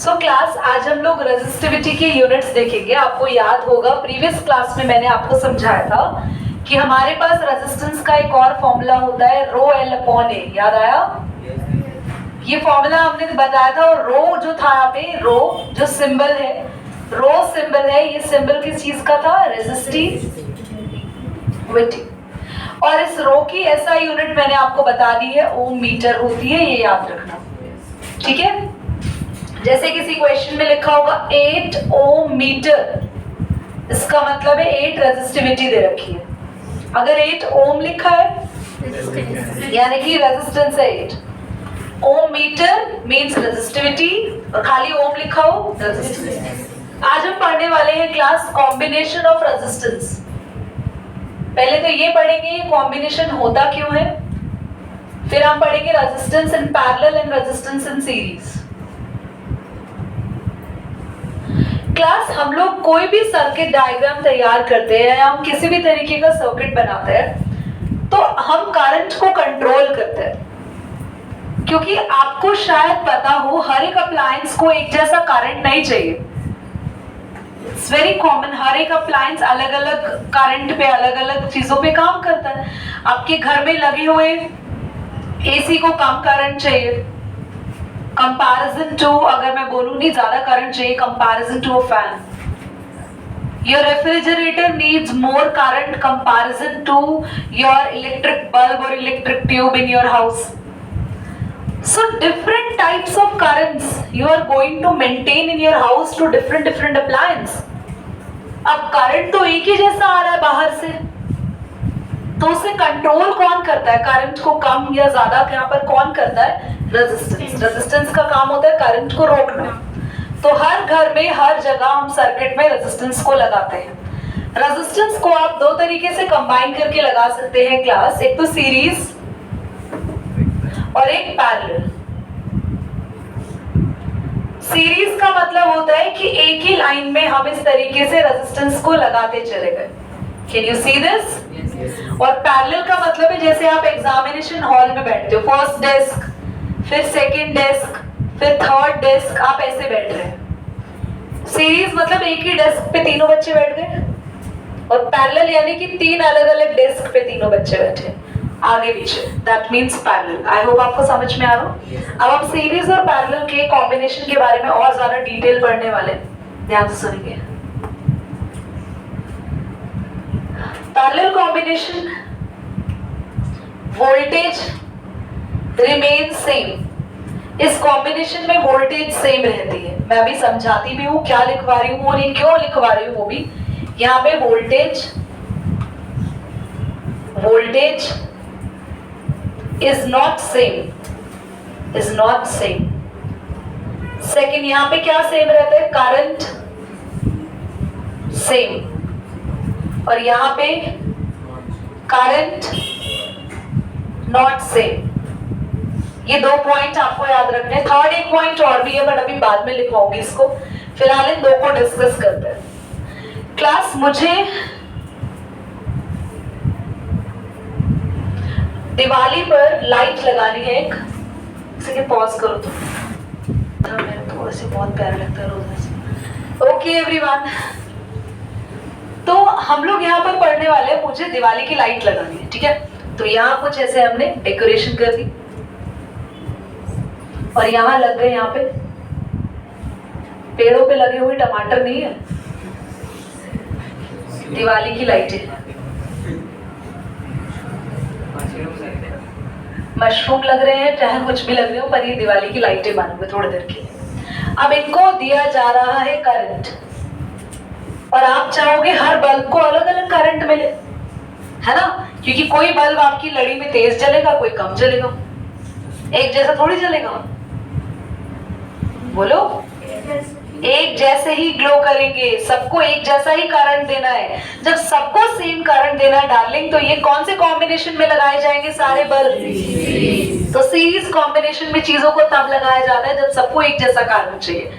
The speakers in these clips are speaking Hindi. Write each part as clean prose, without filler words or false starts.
सो क्लास आज हम लोग रेजिस्टिविटी के यूनिट्स देखेंगे। आपको याद होगा प्रीवियस क्लास में मैंने आपको समझाया था कि हमारे पास रेजिस्टेंस का एक और फॉर्मूला होता है रो एल अपॉन ए। याद आया? ये फॉर्मूला हमने बताया था। और रो जो था यहाँ पे, रो जो सिंबल है, रो सिंबल है, ये सिंबल किस चीज का था? रेजिस्टिविटी। और इस रो की एसआई यूनिट मैंने आपको बता दी है, ओम मीटर होती है, ये याद रखना। ठीक है, जैसे किसी क्वेश्चन में लिखा होगा 8 ओम मीटर, इसका मतलब है 8 रेजिस्टिविटी दे रखी है। अगर 8 ओम लिखा है यानी कि रेजिस्टेंस है 8। ओम मीटर मींस रेजिस्टिविटी, और खाली ओम लिखा हो रेजिस्टेंस। आज हम पढ़ने वाले हैं क्लास कॉम्बिनेशन ऑफ रेजिस्टेंस। पहले तो ये पढ़ेंगे कॉम्बिनेशन होता क्यों है, फिर हम पढ़ेंगे resistance in parallel and resistance in series. Class हम लोग कोई भी सर्किट डायग्राम तैयार करते हैं या हम किसी भी तरीके का सर्किट बनाते हैं तो हम करंट को कंट्रोल करते हैं, क्योंकि आपको शायद पता हो हर एक अप्लायंस को एक जैसा करंट नहीं चाहिए। इट्स वेरी कॉमन, हर एक अप्लायंस अलग अलग करंट पे, अलग अलग चीजों पे काम करता है। आपके घर में लगे हुए एसी को कम करंट चाहिए कंपैरिजन टू, अगर मैं बोलूं नहीं ज्यादा करंट चाहिए comparison to a fan. Your refrigerator needs more current comparison to your electric bulb और electric tube in your house. So different types of currents you are going to maintain in your house to different appliance. अब करंट तो एक ही जैसा आ रहा है बाहर से, तो उसे कंट्रोल कौन करता है? करंट को कम या ज्यादा यहाँ पर कौन करता है? रेजिस्टेंस। रेजिस्टेंस का काम होता है करंट को रोकना। तो हर घर में, हर जगह हम सर्किट में रेजिस्टेंस को लगाते हैं। रेजिस्टेंस को आप दो तरीके से कंबाइन करके लगा सकते हैं क्लास, एक तो सीरीज और एक पैरेलल। सीरीज का मतलब होता है कि एक ही लाइन में हम इस तरीके से रेजिस्टेंस को लगाते चले गए। Can you see this? और पैरेलल का मतलब है जैसे आप एग्जामिनेशन हॉल में बैठते हो, फर्स्ट डेस्क, फिर सेकंड डेस्क, फिर थर्ड डेस्क, आप ऐसे बैठ रहे हैं। सीरीज मतलब एक ही डेस्क पे तीनों बच्चे बैठ गए, और पैरेलल यानी कि तीन अलग अलग डेस्क पे तीनों बच्चे बैठे आगे पीछे, that means parallel. I hope आपको समझ में आ रहा हो। अब हम सीरीज और पैरेलल के कॉम्बिनेशन के बारे में और ज्यादा डिटेल पढ़ने वाले, ध्यान से सुनिए। Parallel combination, voltage remain same. इस कॉम्बिनेशन में वोल्टेज सेम रहती है। मैं अभी समझाती भी हूँ, क्या लिखवा रही हूँ और क्यों लिखवा रही हूँ वो भी। यहाँ पे voltage is not same। Second, यहाँ पे क्या सेम रहता है? करंट सेम, और यहाँ पे करंट नॉट सेम। ये दो पॉइंट आपको याद रखने हैं। थर्ड एक पॉइंट और भी है बट अभी बाद में लिखवाऊंगी इसको, फिलहाल इन दो को डिस्कस करते हैं। क्लास मुझे दिवाली पर लाइट लगानी है एक, इसे पॉज करो तो मेरे थोड़ा से बहुत प्यारा लगता है रोज। ओके एवरीवन, तो हम लोग यहाँ पर पढ़ने वाले हैं, मुझे दिवाली की लाइट लगानी है। ठीक है, तो यहाँ कुछ ऐसे हमने डेकोरेशन कर दी और यहाँ लग गए, यहाँ पे पेड़ों पे लगे हुए टमाटर नहीं है, दिवाली की लाइटें, मशरूम लग रहे हैं, चाहे कुछ भी लग रहे हो, पर ये दिवाली की लाइटें बन गई थोड़ी देर के लिए। अब इनको दिया जा रहा है करंट, और आप चाहोगे हर बल्ब को अलग अलग करंट मिले, है ना? क्योंकि कोई बल्ब आपकी लड़ी में तेज जलेगा, कोई कम जलेगा, एक जैसा थोड़ी जलेगा। बोलो, एक जैसे ही ग्लो करेंगे, सबको एक जैसा ही करंट देना है। जब सबको सेम करंट देना है डार्लिंग, तो ये कौन से कॉम्बिनेशन में लगाए जाएंगे सारे बल्ब? तो सीरीज कॉम्बिनेशन में चीजों को तब लगाया जाता है जब सबको एक जैसा करंट चाहिए।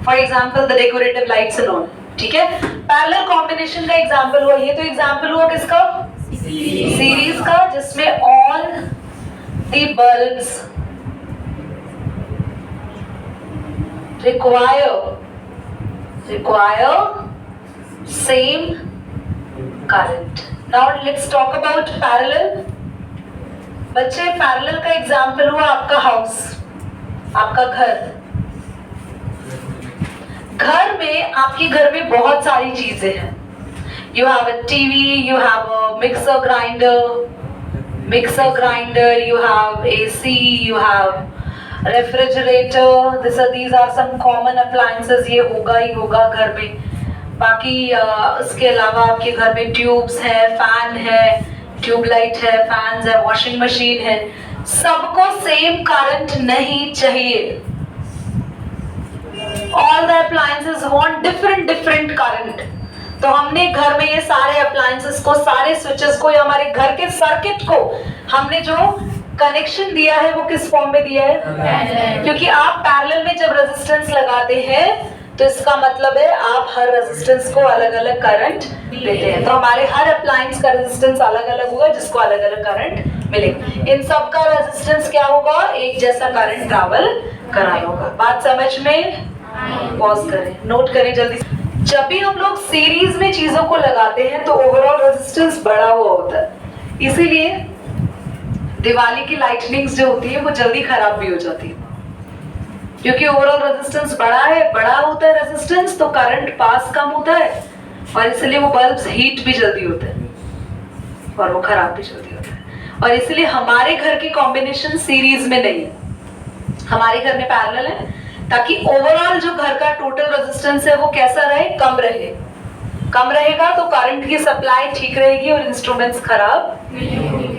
For example the decorative lights and all. ठीक है, पैरेलल कॉम्बिनेशन का एग्जाम्पल हुआ, ये तो एग्जाम्पल हुआ किसका? सीरीज का, जिसमें all the bulbs require same current. Now let's talk about parallel. बच्चे, पैरेलल का एग्जाम्पल हुआ आपका हाउस, आपका घर। घर में, आपके घर में बहुत सारी चीजें हैं। You have a TV, you have a mixer grinder, you have AC, you have refrigerator. These are some common appliances. ये होगा ही होगा घर में। बाकी इसके अलावा आपके घर में ट्यूब्स है, फैन है, ट्यूबलाइट है, फैंस है, वॉशिंग मशीन है। सबको सेम करंट नहीं चाहिए। All the appliances want different current. तो हमने घर में ये सारे अप्लायंसेस को, सारे स्विचेस को, या हमारे घर के सर्किट को हमने जो कनेक्शन दिया है वो किस फॉर्म में दिया है? क्योंकि आप पैरेलल में जब रेजिस्टेंस लगाते हैं तो इसका मतलब है आप हर रेजिस्टेंस को अलग अलग करंट देते हैं। तो हमारे हर अप्लायंस का रेजिस्टेंस अलग अलग होगा, जिसको अलग अलग करंट मिलेगा। इन सब का रेजिस्टेंस क्या होगा? एक जैसा करंट ट्रैवल कराना होगा। बात समझ में? पॉज करें, नोट करें जल्दी। जब भी हम लोग सीरीज में चीजों को लगाते हैं तो ओवरऑल रेजिस्टेंस बढ़ा हुआ होता है। इसीलिए दिवाली की लाइटनिंग्स जो होती है वो जल्दी खराब भी हो जाती है, क्योंकि ओवरऑल रेजिस्टेंस बड़ा होता है रेजिस्टेंस, तो करंट पास कम होता है और इसलिए वो बल्ब्स हीट भी जल्दी होते हैं और वो खराब भी जल्दी होता है। और इसलिए हमारे घर की कॉम्बिनेशन सीरीज में नहीं है, हमारे घर में पैरेलल है, ताकि ओवरऑल जो घर का टोटल रेजिस्टेंस है वो कैसा रहे? कम रहे। कम रहेगा तो करंट की सप्लाई ठीक रहेगी और इंस्ट्रूमेंट्स खराब।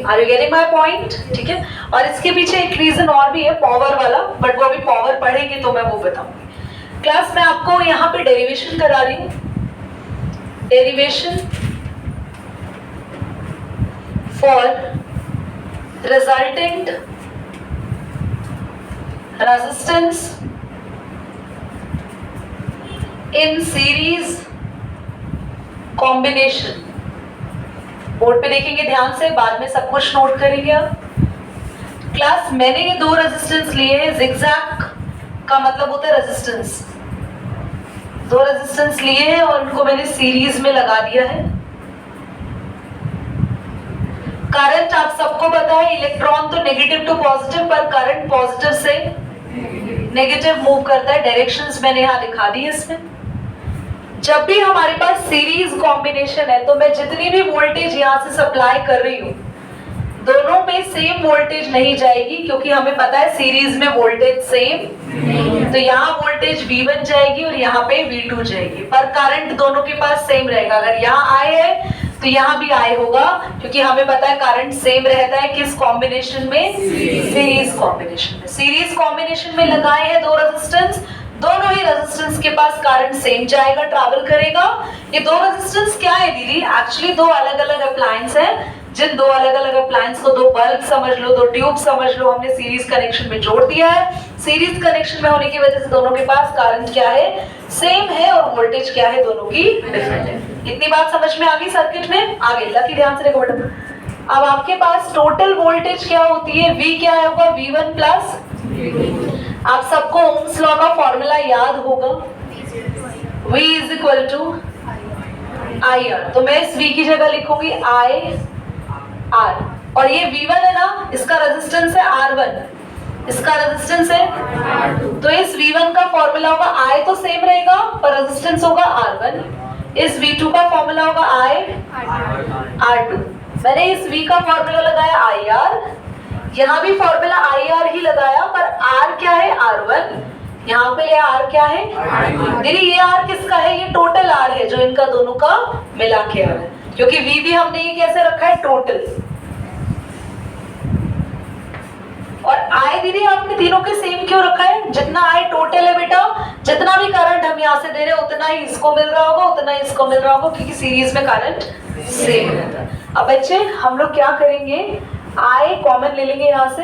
Are you getting my point? ठीक है। और इसके पीछे एक रीजन और भी है, पावर वाला, बट वो अभी पावर पढ़ेंगे तो मैं वो बताऊंगी। क्लास में आपको यहाँ पे डेरिवेशन करा रही हूँ। Derivation for resultant resistance in series combination. Board पे देखेंगे ध्यान से, बाद में सब कुछ नोट करेंगे आप। क्लास, मैंने ये दो रेजिस्टेंस लिए हैं। जिगजैग का मतलब होता है रेजिस्टेंस। दो रेजिस्टेंस लिए हैं और उनको मैंने सीरीज में लगा दिया है। करंट आप सबको पता है, इलेक्ट्रॉन तो नेगेटिव टू पॉजिटिव, पर करंट पॉजिटिव से नेगेटिव मूव करता है। डायरेक्शंस मैंने यहाँ दिखा दी है इसमें। जब भी हमारे पास सीरीज कॉम्बिनेशन है तो मैं जितनी भी वोल्टेज यहाँ से सप्लाई कर रही हूँ, दोनों में सेम वोल्टेज नहीं जाएगी, क्योंकि हमें पता है सीरीज में वोल्टेज सेम। तो यहाँ वोल्टेज V1 जाएगी और यहाँ पे V2 जाएगी, पर करंट दोनों के पास सेम रहेगा। अगर यहाँ I है तो यहाँ भी I होगा, क्योंकि हमें पता है करंट सेम रहता है किस कॉम्बिनेशन में? सीरीज कॉम्बिनेशन में। सीरीज कॉम्बिनेशन में लगाए हैं दो रेजिस्टेंस, दोनों ही रेजिस्टेंस के पास करंट सेम जाएगा, ट्रैवल करेगा। ये दो रेजिस्टेंस क्या है दीदी? एक्चुअली दो अलग अलग अप्लायंस है, जिन दो अलग अलग अप्लायंस को, दो बल्ब समझ लो, दो ट्यूब समझ लो, हमने सीरीज कनेक्शन में जोड़ दिया है। सीरीज कनेक्शन में होने की वजह से दोनों के पास करंट क्या है? सेम है, और वोल्टेज क्या है? दोनों की डिफरेंट है। इतनी बात समझ में आ गई सर्किट में? आगे लकी ध्यान से देखो बेटा। अब आपके पास टोटल वोल्टेज क्या होती है? V क्या होगा? V1 plus. आप सबको ओम्स लॉ का फॉर्मूला याद होगा, V is equal to IR। तो मैं इस V की जगह लिखूंगी IR, और ये V1 है ना, इसका रेजिस्टेंस है R1, इसका रेजिस्टेंस है R2। तो इस V1 का फॉर्मूला होगा, I तो सेम रहेगा पर रेजिस्टेंस होगा R1। इस V2 का फॉर्मूला होगा R2। मैंने इस V का फॉर्मूला लगाया IR, यहाँ भी फॉर्मूला IR ही लगाया, पर R क्या है? R1। यहाँ पे ये R क्या है? दीदी ये R किसका है? ये टोटल R है, जो इनका दोनों का मिला के R है, क्योंकि V भी हमने ये कैसे रखा है? टोटल। और I दीदी आपने तीनों के सेम क्यों रखा है? जितना I टोटल है बेटा, जितना भी करंट हम यहाँ से दे रहे हैं उतना ही इसको मिल रहा होगा, उतना ही इसको मिल रहा होगा, क्योंकि सीरीज में करंट सेम रहता है। अब बच्चे हम लोग क्या करेंगे? I कॉमन ले लेंगे, यहाँ से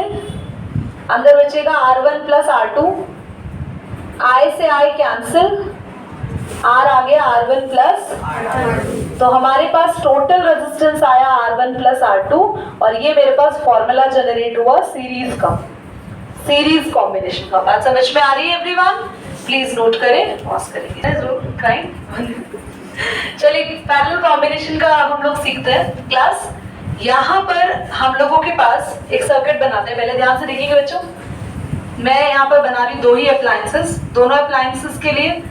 अंदर बचेगा R1 प्लस R2, I से I कैंसिल, R आ गया R1 प्लस R2। तो हमारे पास टोटल रेजिस्टेंस आया R1 प्लस R2, और ये मेरे पास फॉर्मूला जनरेट हुआ सीरीज का, सीरीज कॉम्बिनेशन का। बात समझ में आ रही है एवरीवन? प्लीज नोट करें, पॉज करेंगे जरूर काइंड। चलिए पैरेलल कॉम्बिनेशन का अब हम लोग सीखते हैं क्लास। यहाँ पर हम लोगों के पास एक सर्किट बनाते हैं, पहले ध्यान से देखिएगा बच्चों। मैं यहाँ पर बना रही 2 ही अप्लायंसेस, दोनों अप्लायंसेस के लिए,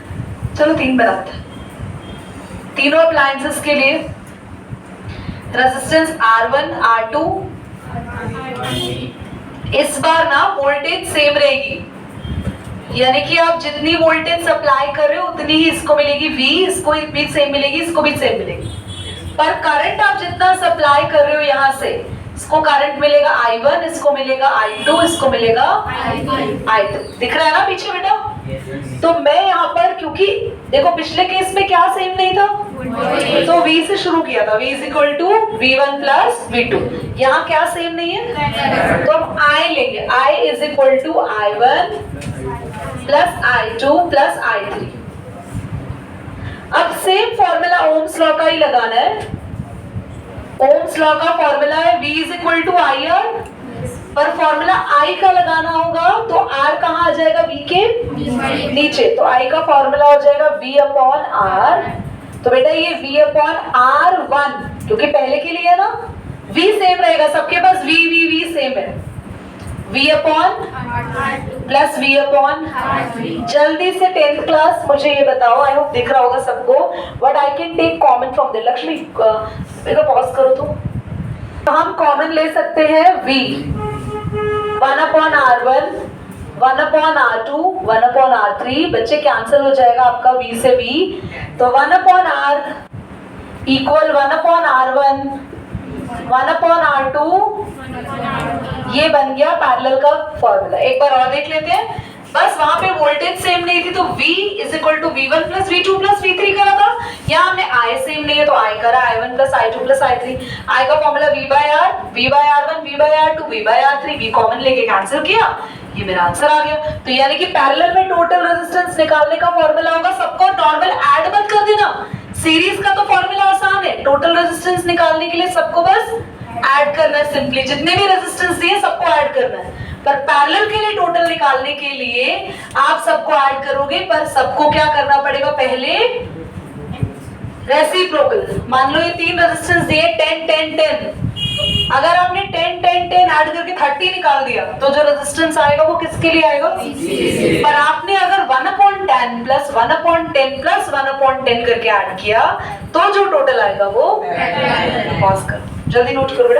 चलो 3 बनाते हैं। तीनों अप्लायंसेस के लिए रेजिस्टेंस R1 R2, इस बार ना वोल्टेज सेम रहेगी, यानी कि आप जितनी वोल्टेज सप्लाई कर रहे हो उतनी ही इसको मिलेगी V, इसको भी सेम मिलेगी, इसको भी सेम मिलेगी। पर करंट आप जितना सप्लाई कर रहे हो यहाँ से, इसको करंट मिलेगा I1, इसको मिलेगा I2, इसको मिलेगा I3। दिख रहा है ना पीछे बेटा? तो मैं यहाँ पर, क्योंकि देखो पिछले केस में क्या सेम नहीं था, तो V से शुरू किया था, V is equal to V1 plus V2। यहाँ क्या सेम नहीं है, तो हम I लेंगे, I is equal to I1 plus I2 plus I3। अब सेम फॉर्मूला ओम्स लॉ का ही लगाना है। ओम्स लॉ का फॉर्मूला है V is equal to IR, पर फॉर्मूला I का लगाना होगा तो R कहाँ आ जाएगा, V के नीचे, तो I का फॉर्मूला हो जाएगा V अपॉन R। तो बेटा ये V अपॉन R1, क्योंकि पहले के लिए है ना, V सेम रहेगा, सबके पास V सेम है, V upon plus V upon. जल्दी से 10th क्लास मुझे ये बताओ, आई होप दिख रहा होगा सबको, what I can take common from the Lakshmi, मेरे को पॉज करो तो हम कॉमन ले सकते हैं V 1 upon R1, 1 upon R2, 1 upon R3। बच्चे कैंसिल हो जाएगा आपका V से V, तो 1 upon R equal 1 upon R1, 1 upon R2, ये बन गया पैरेलल का फॉर्मूला। एक बार और देख लेते हैं, बस वहां पे वोल्टेज सेम नहीं थी तो V is equal to V1 plus V2 plus V3 करा था। यहाँ हमने I सेम नहीं है तो I करा, I1 plus I2 plus I3। I का formula V by R, V by R1, V by R2, V by R3, V common लेके कैंसिल किया, ये मेरा आंसर आ गया। तो यानी कि पैरेलल में टोटल रेजिस्टेंस निकालने का फॉर्मूला होगा, सबको नॉर्मल ऐड मत कर देना। सीरीज का तो फॉर्मूला आसान है, टोटल रेजिस्टेंस निकालने के लिए सबको बस ऐड करना है, सिंपली जितने भी रेजिस्टेंस दिए सबको ऐड करना है। पर पैरेलल के लिए टोटल निकालने के लिए आप सबको ऐड करोगे, पर सबको क्या करना पड़ेगा, पहले रेसिप्रोकल। मान लो ये 3 रेजिस्टेंस दिए 10 10 10, अगर आपने 10 10 10 ऐड करके 30 निकाल दिया तो जो रेजिस्टेंस आएगा वो किसके लिए आएगा, पर आपने अगर 1/10 प्लस 1/10 प्लस 1/10 करके ऐड किया तो जो टोटल आएगा वो, पॉज कर जल्दी नोट करो बेटा।